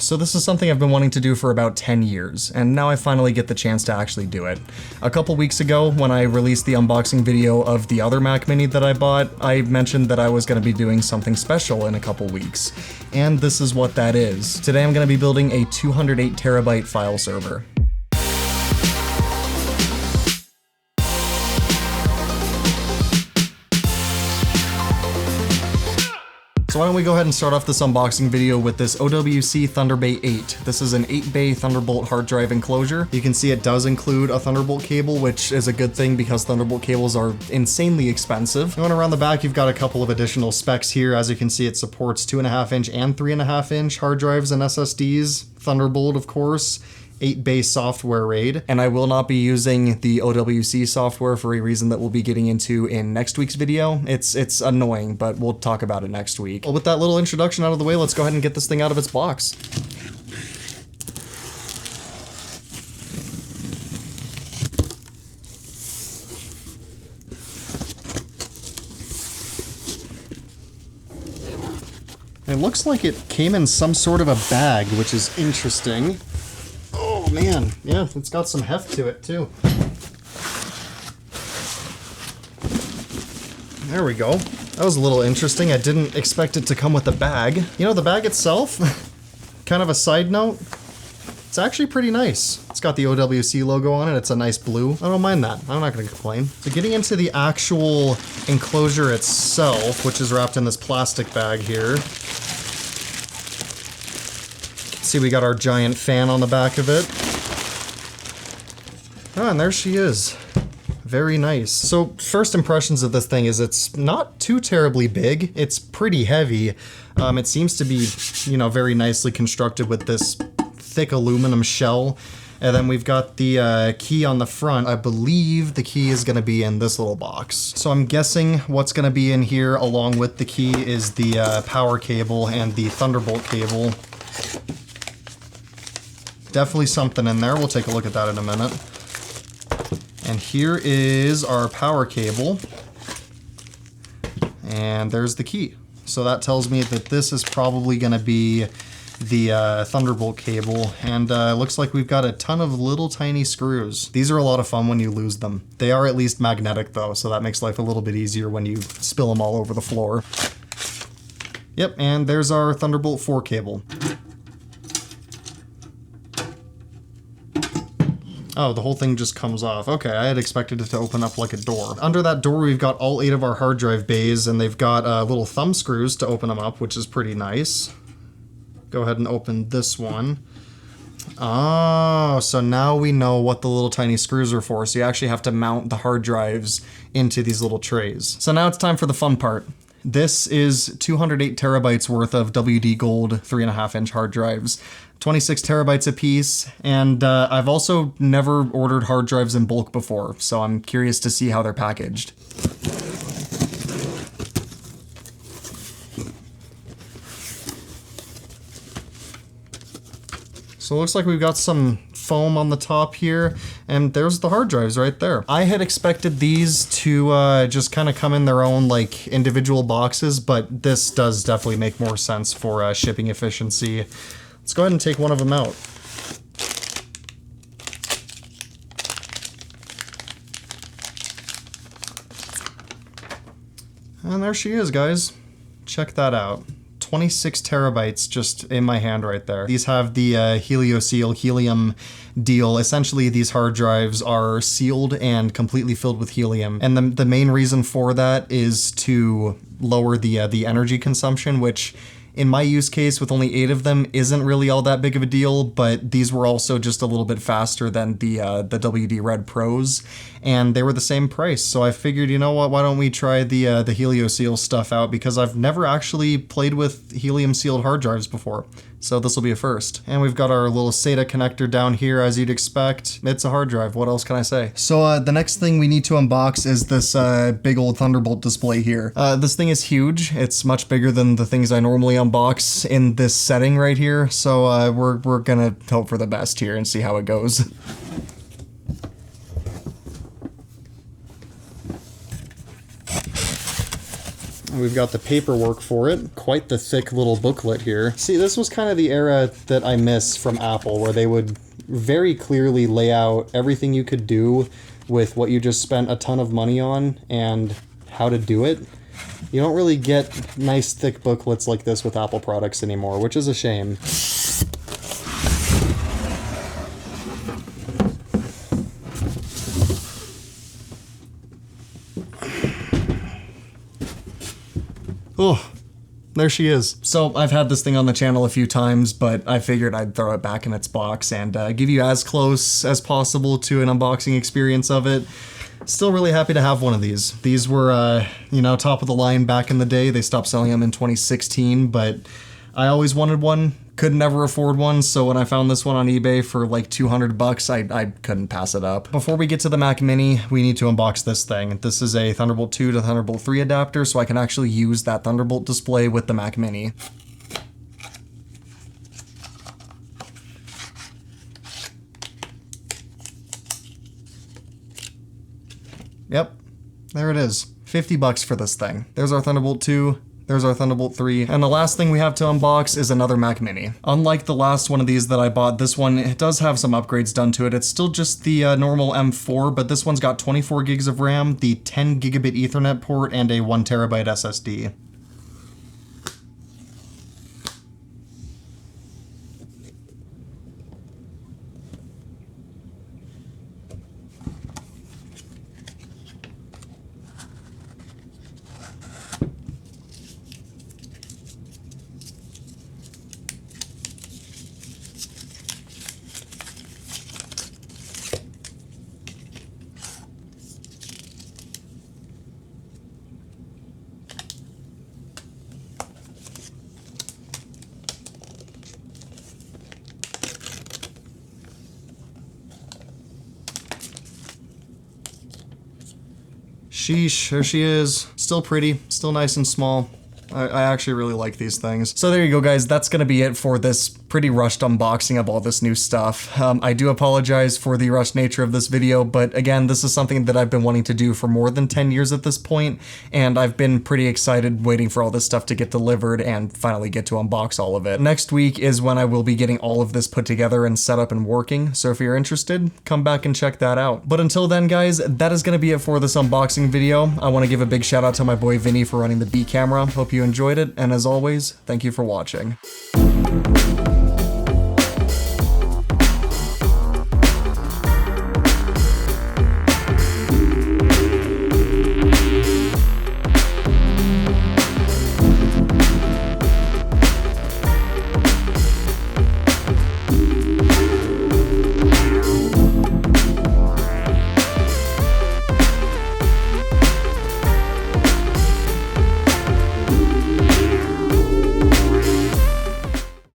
So this is something I've been wanting to do for about 10 years, and now I finally get the chance to actually do it. A couple weeks ago, when I released the unboxing video of the other Mac Mini that I bought, I mentioned that I was going to be doing something special in a couple weeks. And this is what that is. Today I'm going to be building a 208 terabyte file server. So why don't we go ahead and start off this unboxing video with this OWC Thunder Bay 8. This is an 8-bay Thunderbolt hard drive enclosure. You can see it does include a Thunderbolt cable, which is a good thing because Thunderbolt cables are insanely expensive. Going around the back, you've got a couple of additional specs here. As you can see, it supports 2.5-inch and 3.5-inch hard drives and SSDs. Thunderbolt, of course. 8-bay software RAID, and I will not be using the OWC software for a reason that we'll be getting into in next week's video. It's annoying, but we'll talk about it next week. Well, with that little introduction out of the way, let's go ahead and get this thing out of its box. It looks like it came in some sort of a bag, which is interesting. Oh man, yeah, it's got some heft to it too. There we go. That was a little interesting. I didn't expect it to come with a bag. You know, the bag itself, kind of a side note, it's actually pretty nice. It's got the OWC logo on it. It's a nice blue. I don't mind that. I'm not gonna complain. So getting into the actual enclosure itself, which is wrapped in this plastic bag here. See, we got our giant fan on the back of it. Oh, and there she is. Very nice. So first impressions of this thing is it's not too terribly big. It's pretty heavy. It seems to be, you know, very nicely constructed with this thick aluminum shell. And then we've got the key on the front. I believe the key is going to be in this little box. So I'm guessing what's going to be in here along with the key is the power cable and the Thunderbolt cable. Definitely something in there. We'll take a look at that in a minute. And here is our power cable. And there's the key. So that tells me that this is probably going to be the Thunderbolt cable. And it looks like we've got a ton of little tiny screws. These are a lot of fun when you lose them. They are at least magnetic though, so that makes life a little bit easier when you spill them all over the floor. Yep, and there's our Thunderbolt 4 cable. Oh, the whole thing just comes off. Okay, I had expected it to open up like a door. Under that door, we've got all 8 of our hard drive bays, and they've got little thumb screws to open them up, which is pretty nice. Go ahead and open this one. Oh, so now we know what the little tiny screws are for. So you actually have to mount the hard drives into these little trays. So now it's time for the fun part. This is 208 terabytes worth of WD Gold 3.5-inch hard drives. 26 terabytes a piece, and I've also never ordered hard drives in bulk before, so I'm curious to see how they're packaged. So it looks like we've got some foam on the top here, and there's the hard drives right there. I had expected these to just kind of come in their own like individual boxes, but this does definitely make more sense for shipping efficiency. Let's go ahead and take one of them out. And there she is, guys. Check that out. 26 terabytes just in my hand right there. These have the HelioSeal helium deal. Essentially, these hard drives are sealed and completely filled with helium. And the main reason for that is to lower the energy consumption, which in my use case with only 8 of them isn't really all that big of a deal, but these were also just a little bit faster than the WD Red Pros, and they were the same price. So I figured, you know what, why don't we try the HelioSeal stuff out, because I've never actually played with helium sealed hard drives before. So this will be a first. And we've got our little SATA connector down here, as you'd expect. It's a hard drive, what else can I say? So the next thing we need to unbox is this big old Thunderbolt display here. This thing is huge. It's much bigger than the things I normally unbox in this setting right here. So we're gonna hope for the best here and see how it goes. We've got the paperwork for it. Quite the thick little booklet here. See, this was kind of the era that I miss from Apple, where they would very clearly lay out everything you could do with what you just spent a ton of money on and how to do it. You don't really get nice thick booklets like this with Apple products anymore, which is a shame. Oh, there she is. So I've had this thing on the channel a few times, but I figured I'd throw it back in its box and give you as close as possible to an unboxing experience of it. Still really happy to have one of these. These were, you know, top of the line back in the day. They stopped selling them in 2016, but I always wanted one. Could never afford one, so when I found this one on eBay for like 200 bucks, I couldn't pass it up. Before we get to the Mac Mini, we need to unbox this thing. This is a Thunderbolt 2 to Thunderbolt 3 adapter, so I can actually use that Thunderbolt display with the Mac Mini. Yep, there it is. 50 bucks for this thing. There's our Thunderbolt 2. There's our Thunderbolt 3, and the last thing we have to unbox is another Mac Mini. Unlike the last one of these that I bought, this one, it does have some upgrades done to it. It's still just the normal M4, but this one's got 24 gigs of RAM, the 10 gigabit Ethernet port, and a 1 terabyte SSD. Sheesh, there she is. Still pretty, still nice and small. I actually really like these things. So there you go, guys. That's gonna be it for this pretty rushed unboxing of all this new stuff. I do apologize for the rushed nature of this video, but again, this is something that I've been wanting to do for more than 10 years at this point, and I've been pretty excited waiting for all this stuff to get delivered and finally get to unbox all of it. Next week is when I will be getting all of this put together and set up and working, so if you're interested, come back and check that out. But until then, guys, that is gonna be it for this unboxing video. I wanna give a big shout out to my boy Vinny for running the B camera. Hope you enjoyed it, and as always, thank you for watching.